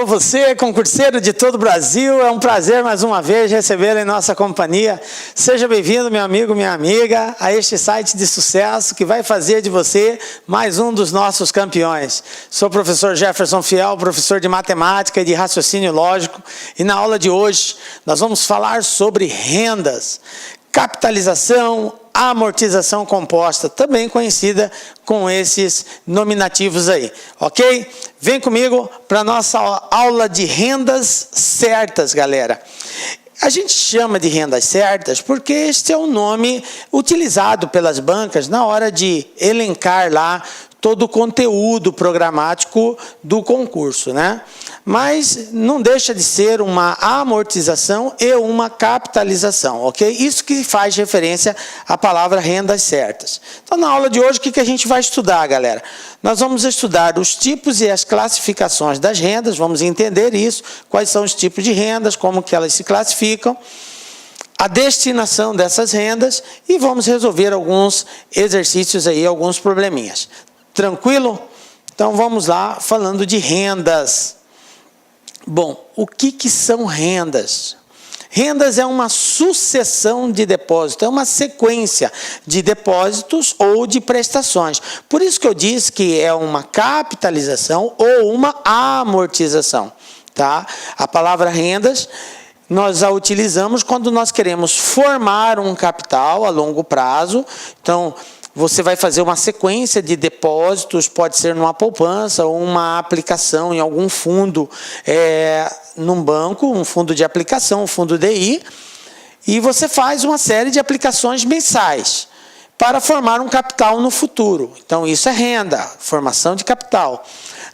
Você, concurseiro de todo o Brasil, é um prazer mais uma vez recebê-lo em nossa companhia. Seja bem-vindo, meu amigo, minha amiga, a este site de sucesso que vai fazer de você mais um dos nossos campeões. Sou o professor Jefferson Fiel, professor de matemática e de raciocínio lógico, e na aula de hoje nós vamos falar sobre rendas, capitalização, amortização composta, também conhecida com esses nominativos aí, ok? Vem comigo para a nossa aula de rendas certas, galera. A gente chama de rendas certas porque este é o nome utilizado pelas bancas na hora de elencar lá todo o conteúdo programático do concurso, né? Mas não deixa de ser uma amortização e uma capitalização, ok? Isso que faz referência à palavra rendas certas. Então, na aula de hoje, o que a gente vai estudar, galera? Nós vamos estudar os tipos e as classificações das rendas, vamos entender isso, quais são os tipos de rendas, como que elas se classificam, a destinação dessas rendas e vamos resolver alguns exercícios aí, alguns probleminhas. Tranquilo? Então vamos lá, falando de rendas. Bom, o que são rendas? Rendas é uma sucessão de depósitos, é uma sequência de depósitos ou de prestações. Por isso que eu disse que é uma capitalização ou uma amortização, tá? A palavra rendas nós a utilizamos quando nós queremos formar um capital a longo prazo. Então, você vai fazer uma sequência de depósitos, pode ser numa poupança ou uma aplicação em algum fundo, num banco, um fundo de aplicação, um fundo DI, e você faz uma série de aplicações mensais para formar um capital no futuro. Então, isso é renda, formação de capital.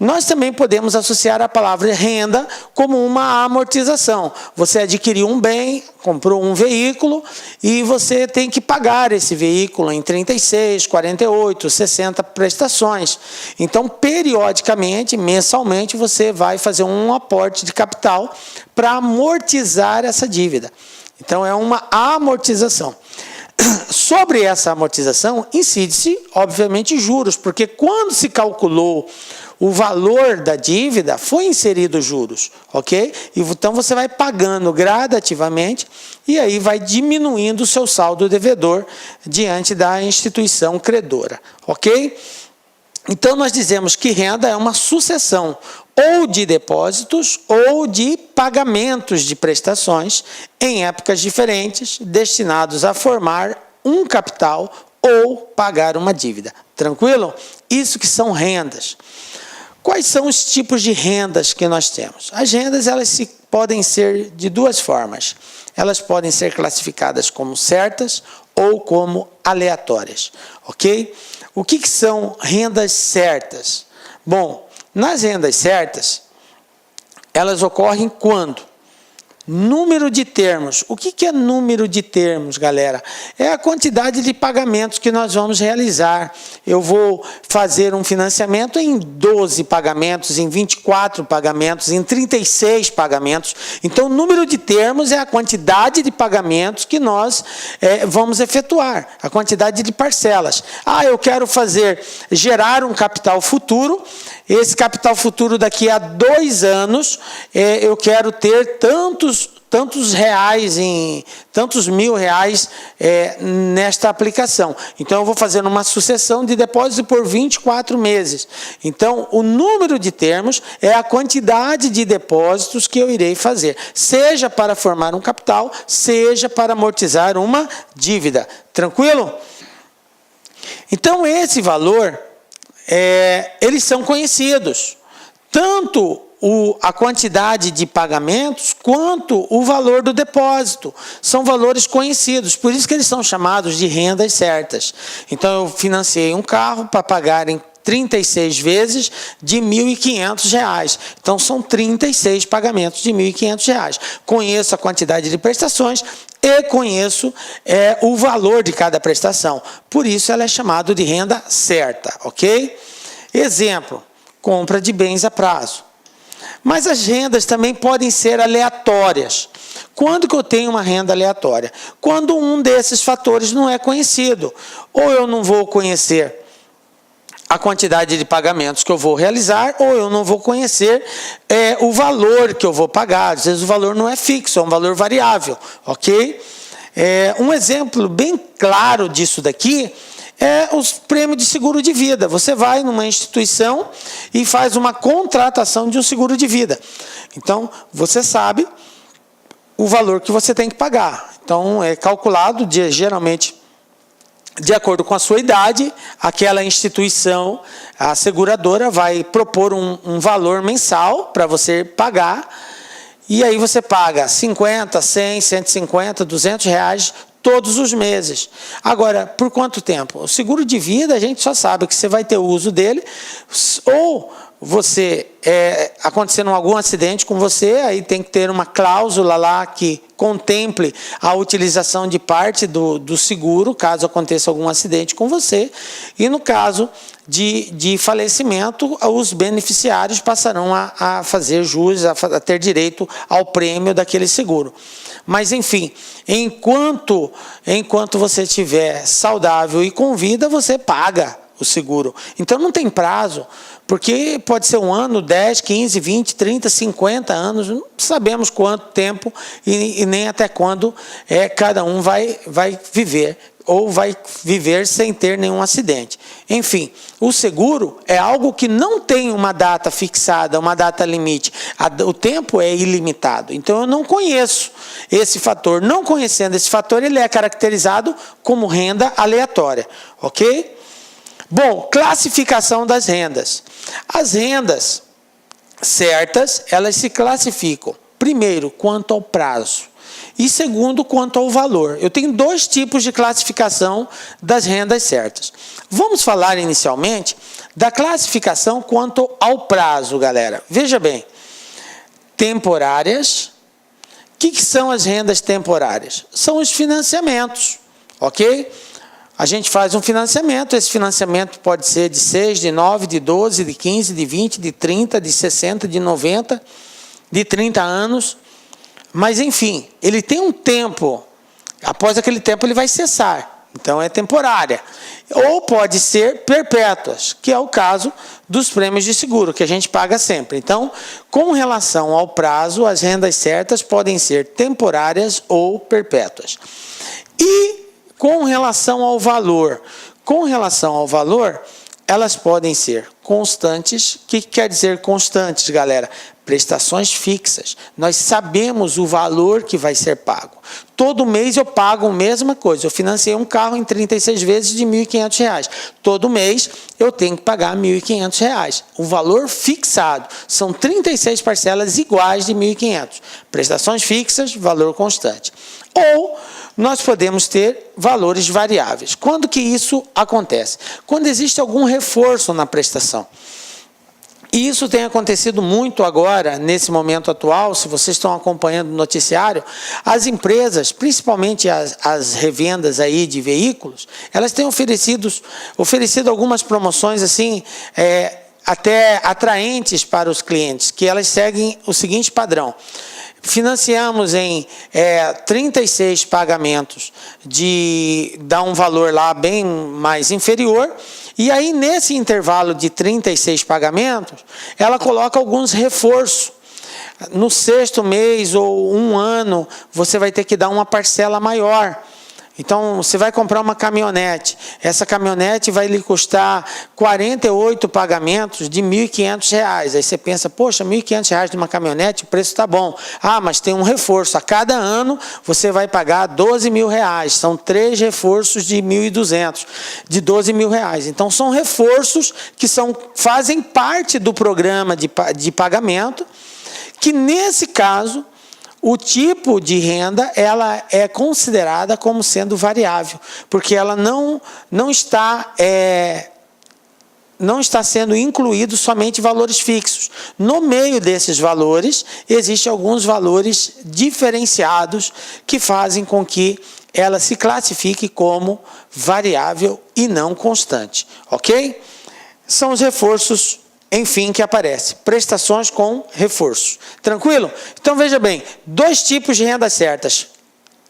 Nós também podemos associar a palavra renda como uma amortização. Você adquiriu um bem, comprou um veículo e você tem que pagar esse veículo em 36, 48, 60 prestações. Então, periodicamente, mensalmente, você vai fazer um aporte de capital para amortizar essa dívida. Então, é uma amortização. Sobre essa amortização, incide-se, obviamente, juros, porque quando se calculou o valor da dívida, foi inserido juros, ok? Então, você vai pagando gradativamente e aí vai diminuindo o seu saldo devedor diante da instituição credora, ok? Então, nós dizemos que renda é uma sucessão ou de depósitos ou de pagamentos de prestações em épocas diferentes, destinados a formar um capital ou pagar uma dívida. Tranquilo? Isso que são rendas. Quais são os tipos de rendas que nós temos? As rendas podem ser de duas formas. Elas podem ser classificadas como certas ou como aleatórias, ok? O que são rendas certas? Bom, nas rendas certas, elas ocorrem quando? Número de termos. O que é número de termos, galera? É a quantidade de pagamentos que nós vamos realizar. Eu vou fazer um financiamento em 12 pagamentos, em 24 pagamentos, em 36 pagamentos. Então, o número de termos é a quantidade de pagamentos que nós vamos efetuar, a quantidade de parcelas. Eu quero gerar um capital futuro. Esse capital futuro daqui a 2 anos, eu quero ter tantos reais, tantos mil reais nesta aplicação. Então, eu vou fazer uma sucessão de depósitos por 24 meses. Então, o número de termos é a quantidade de depósitos que eu irei fazer, seja para formar um capital, seja para amortizar uma dívida. Tranquilo? Então, esse valor, eles são conhecidos. Tanto a quantidade de pagamentos quanto o valor do depósito. São valores conhecidos, por isso que eles são chamados de rendas certas. Então, eu financiei um carro para pagar em 36 vezes de R$ 1.500. Então, são 36 pagamentos de R$ 1.500. Conheço a quantidade de prestações e conheço o valor de cada prestação. Por isso, ela é chamada de renda certa, ok? Exemplo, compra de bens a prazo. Mas as rendas também podem ser aleatórias. Quando que eu tenho uma renda aleatória? Quando um desses fatores não é conhecido. Ou eu não vou conhecer a quantidade de pagamentos que eu vou realizar, ou eu não vou conhecer o valor que eu vou pagar. Às vezes o valor não é fixo, é um valor variável, ok? Um exemplo bem claro disso daqui é os prêmios de seguro de vida. Você vai numa instituição e faz uma contratação de um seguro de vida. Então, você sabe o valor que você tem que pagar. Então, é calculado geralmente de acordo com a sua idade. Aquela instituição, a seguradora, vai propor um valor mensal para você pagar. E aí você paga 50, 100, 150, 200 reais todos os meses. Agora, por quanto tempo? O seguro de vida, a gente só sabe que você vai ter o uso dele, ou você, acontecendo algum acidente com você, aí tem que ter uma cláusula lá que contemple a utilização de parte do seguro, caso aconteça algum acidente com você. E no caso de falecimento, os beneficiários passarão a fazer jus, a ter direito ao prêmio daquele seguro. Mas, enfim, enquanto você estiver saudável e com vida, você paga o seguro. Então, não tem prazo, porque pode ser 1 ano, 10, 15, 20, 30, 50 anos, não sabemos quanto tempo e nem até quando cada um vai viver, ou vai viver sem ter nenhum acidente. Enfim, o seguro é algo que não tem uma data fixada, uma data limite. O tempo é ilimitado. Então, eu não conheço esse fator. Não conhecendo esse fator, ele é caracterizado como renda aleatória. Ok? Bom, classificação das rendas. As rendas certas, elas se classificam, primeiro, quanto ao prazo. E segundo, quanto ao valor. Eu tenho 2 tipos de classificação das rendas certas. Vamos falar inicialmente da classificação quanto ao prazo, galera. Veja bem, temporárias. O que são as rendas temporárias? São os financiamentos, ok? A gente faz um financiamento, esse financiamento pode ser de 6, de 9, de 12, de 15, de 20, de 30, de 60, de 90, de 30 anos. Mas, enfim, ele tem um tempo, após aquele tempo ele vai cessar, então é temporária. Ou pode ser perpétuas, que é o caso dos prêmios de seguro, que a gente paga sempre. Então, com relação ao prazo, as rendas certas podem ser temporárias ou perpétuas. E com relação ao valor, elas podem ser constantes. O que quer dizer constantes, galera? Prestações fixas. Nós sabemos o valor que vai ser pago. Todo mês eu pago a mesma coisa. Eu financiei um carro em 36 vezes de R$ 1.500. Todo mês eu tenho que pagar R$ 1.500. O valor fixado. São 36 parcelas iguais de R$ 1.500. Prestações fixas, valor constante. Ou nós podemos ter valores variáveis. Quando que isso acontece? Quando existe algum reforço na prestação. E isso tem acontecido muito agora, nesse momento atual. Se vocês estão acompanhando o noticiário, as empresas, principalmente as revendas aí de veículos, elas têm oferecido algumas promoções assim, até atraentes para os clientes, que elas seguem o seguinte padrão. Financiamos em 36 pagamentos, dá um valor lá bem mais inferior, e aí nesse intervalo de 36 pagamentos, ela coloca alguns reforços. No 6º mês ou 1 ano, você vai ter que dar uma parcela maior. Então, você vai comprar uma caminhonete. Essa caminhonete vai lhe custar 48 pagamentos de R$ 1.500. Aí você pensa, poxa, R$ 1.500 de uma caminhonete, o preço está bom. Ah, mas tem um reforço. A cada ano, você vai pagar R$ 12.000. São 3 reforços de 1.200, de R$ 12.000. Então, são reforços que fazem parte do programa de pagamento, que nesse caso, o tipo de renda, ela é considerada como sendo variável, porque ela não está sendo incluído somente valores fixos. No meio desses valores, existem alguns valores diferenciados que fazem com que ela se classifique como variável e não constante, ok? São os reforços, enfim, que aparece. Prestações com reforço. Tranquilo? Então, veja bem, 2 tipos de rendas certas.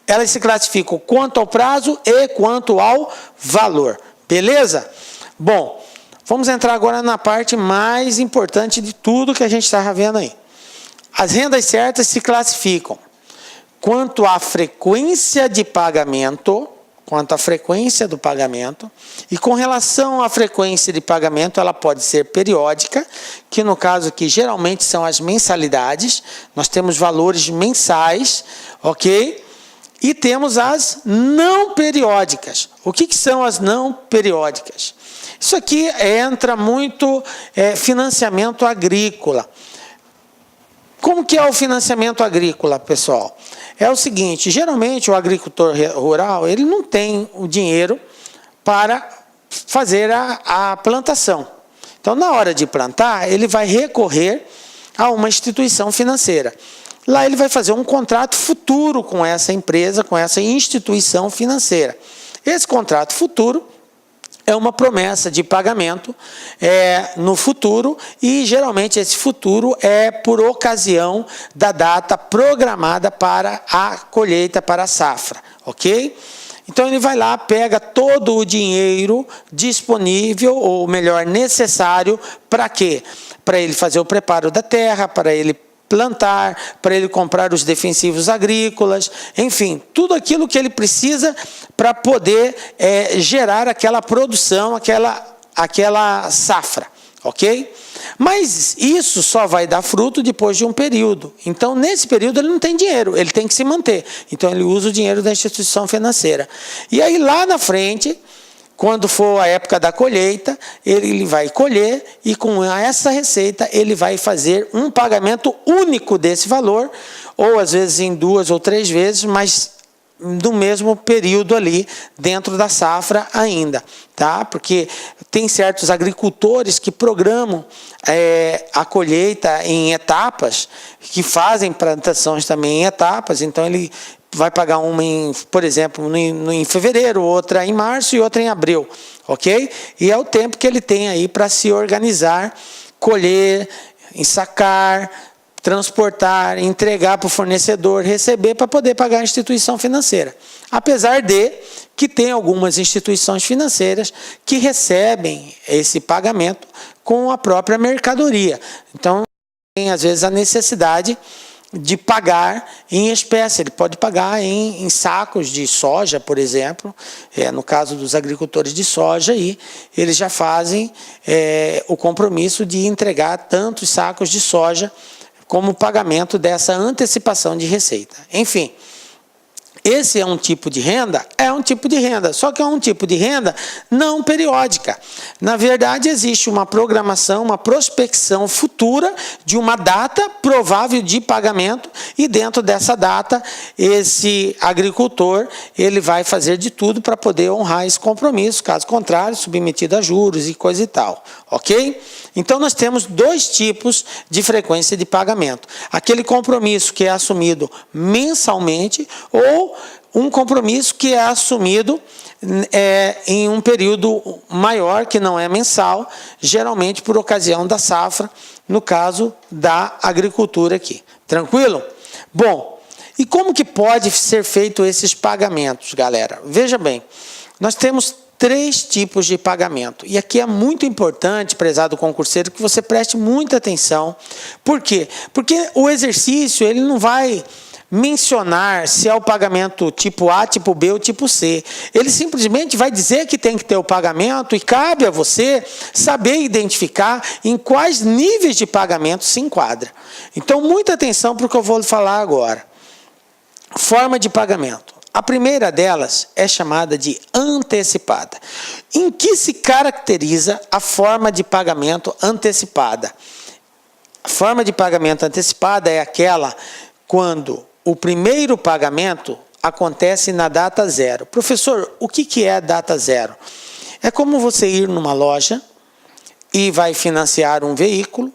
Elas se classificam quanto ao prazo e quanto ao valor. Beleza? Bom, Vamos entrar agora na parte mais importante de tudo que a gente está vendo aí. As rendas certas se classificam quanto à frequência de pagamento, quanto à frequência do pagamento, e com relação à frequência de pagamento, ela pode ser periódica, que no caso aqui geralmente são as mensalidades, nós temos valores mensais, ok? E temos as não periódicas. O que são as não periódicas? Isso aqui entra muito financiamento agrícola. Como que é o financiamento agrícola, pessoal? É o seguinte, geralmente o agricultor rural, ele não tem o dinheiro para fazer a plantação. Então, na hora de plantar, ele vai recorrer a uma instituição financeira. Lá ele vai fazer um contrato futuro com essa empresa, com essa instituição financeira. Esse contrato futuro é uma promessa de pagamento no futuro, e geralmente esse futuro é por ocasião da data programada para a colheita, para a safra, ok? Então ele vai lá, pega todo o dinheiro disponível, ou melhor, necessário, para quê? Para ele fazer o preparo da terra, para ele plantar, para ele comprar os defensivos agrícolas, enfim, tudo aquilo que ele precisa para poder gerar aquela produção, aquela safra, ok? Mas isso só vai dar fruto depois de um período. Então, nesse período, ele não tem dinheiro, ele tem que se manter. Então, ele usa o dinheiro da instituição financeira. E aí, lá na frente, quando for a época da colheita, ele vai colher, e com essa receita ele vai fazer um pagamento único desse valor, ou às vezes em 2 ou 3 vezes, mas no mesmo período ali, dentro da safra ainda, tá? Porque tem certos agricultores que programam a colheita em etapas, que fazem plantações também em etapas, então ele vai pagar uma, por exemplo, em fevereiro, outra em março e outra em abril, ok? E é o tempo que ele tem aí para se organizar, colher, ensacar, transportar, entregar para o fornecedor, receber para poder pagar a instituição financeira. Apesar de que tem algumas instituições financeiras que recebem esse pagamento com a própria mercadoria. Então, tem às vezes a necessidade de pagar em espécie. Ele pode pagar em sacos de soja, por exemplo. No caso dos agricultores de soja, aí, eles já fazem o compromisso de entregar tantos sacos de soja como pagamento dessa antecipação de receita. Enfim, esse é um tipo de renda? É um tipo de renda, só que é um tipo de renda não periódica. Na verdade, existe uma programação, uma prospecção futura de uma data provável de pagamento, e dentro dessa data, esse agricultor ele vai fazer de tudo para poder honrar esse compromisso, caso contrário, submetido a juros e coisa e tal, ok? Então, nós temos 2 tipos de frequência de pagamento. Aquele compromisso que é assumido mensalmente, ou um compromisso que é assumido em um período maior, que não é mensal, geralmente por ocasião da safra, no caso da agricultura aqui. Tranquilo? Bom, e como que pode ser feito esses pagamentos, galera? Veja bem, nós temos 3 tipos de pagamento. E aqui é muito importante, prezado concurseiro, que você preste muita atenção. Por quê? Porque o exercício ele não vai mencionar se é o pagamento tipo A, tipo B ou tipo C. Ele simplesmente vai dizer que tem que ter o pagamento, e cabe a você saber identificar em quais níveis de pagamento se enquadra. Então, muita atenção para o que eu vou falar agora. Forma de pagamento. A primeira delas é chamada de antecipada. Em que se caracteriza a forma de pagamento antecipada? A forma de pagamento antecipada é aquela quando o primeiro pagamento acontece na data zero. Professor, o que é a data zero? É como você ir numa loja e vai financiar um veículo,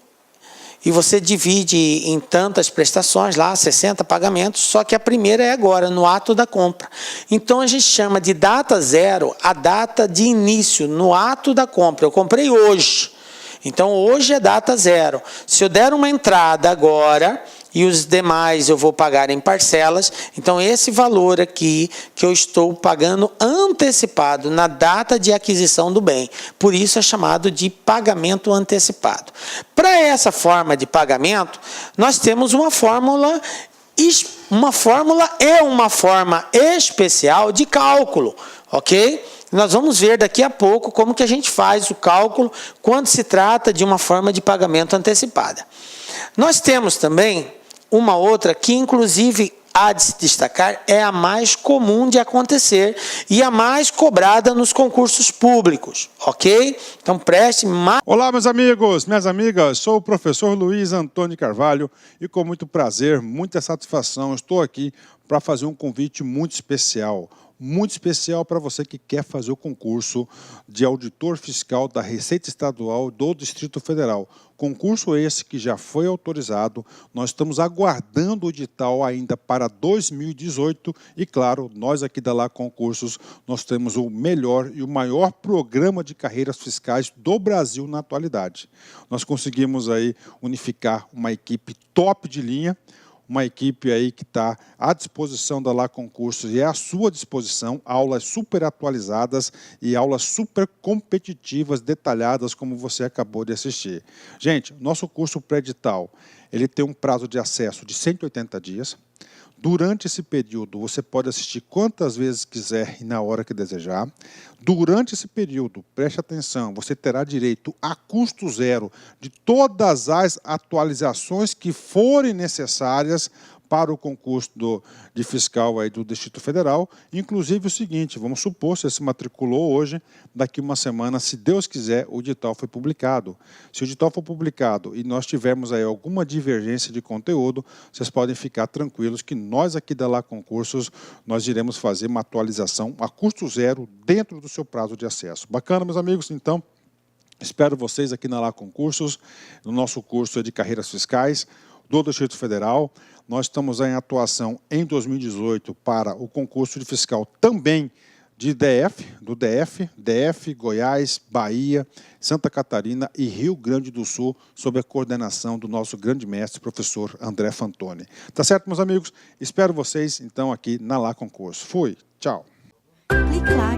e você divide em tantas prestações, lá 60 pagamentos, só que a primeira é agora, no ato da compra. Então a gente chama de data zero a data de início, no ato da compra. Eu comprei hoje, então hoje é data zero. Se eu der uma entrada agora, e os demais eu vou pagar em parcelas. Então, esse valor aqui que eu estou pagando antecipado na data de aquisição do bem. Por isso é chamado de pagamento antecipado. Para essa forma de pagamento, nós temos uma fórmula e uma forma especial de cálculo, ok? Nós vamos ver daqui a pouco como que a gente faz o cálculo quando se trata de uma forma de pagamento antecipada. Nós temos também uma outra que, inclusive, há de se destacar, é a mais comum de acontecer e a mais cobrada nos concursos públicos, ok? Então, preste mais... Olá, meus amigos, minhas amigas, sou o professor Luiz Antônio Carvalho e com muito prazer, muita satisfação, estou aqui para fazer um convite muito especial para você que quer fazer o concurso de auditor fiscal da Receita Estadual do Distrito Federal. Concurso esse que já foi autorizado, nós estamos aguardando o edital ainda para 2018 e, claro, nós aqui da Lá Concursos, nós temos o melhor e o maior programa de carreiras fiscais do Brasil na atualidade. Nós conseguimos aí unificar uma equipe top de linha, uma equipe aí que está à disposição da Lá Concursos e é à sua disposição, aulas super atualizadas e aulas super competitivas, detalhadas, como você acabou de assistir. Gente, nosso curso pré-edital, ele tem um prazo de acesso de 180 dias. Durante esse período, você pode assistir quantas vezes quiser e na hora que desejar. Durante esse período, preste atenção, você terá direito a custo zero de todas as atualizações que forem necessárias para o concurso de fiscal aí do Distrito Federal. Inclusive o seguinte, vamos supor, você se matriculou hoje, daqui uma semana, se Deus quiser, o edital foi publicado. Se o edital for publicado e nós tivermos aí alguma divergência de conteúdo, vocês podem ficar tranquilos que nós aqui da Lá Concursos, nós iremos fazer uma atualização a custo zero dentro do seu prazo de acesso. Bacana, meus amigos? Então, espero vocês aqui na Lá Concursos, no nosso curso de carreiras fiscais do Distrito Federal. Nós estamos em atuação em 2018 para o concurso de fiscal também de DF, Goiás, Bahia, Santa Catarina e Rio Grande do Sul, sob a coordenação do nosso grande mestre, professor André Fantoni. Tá certo, meus amigos? Espero vocês, então, aqui na Lá Concurso. Fui, tchau. Clique lá.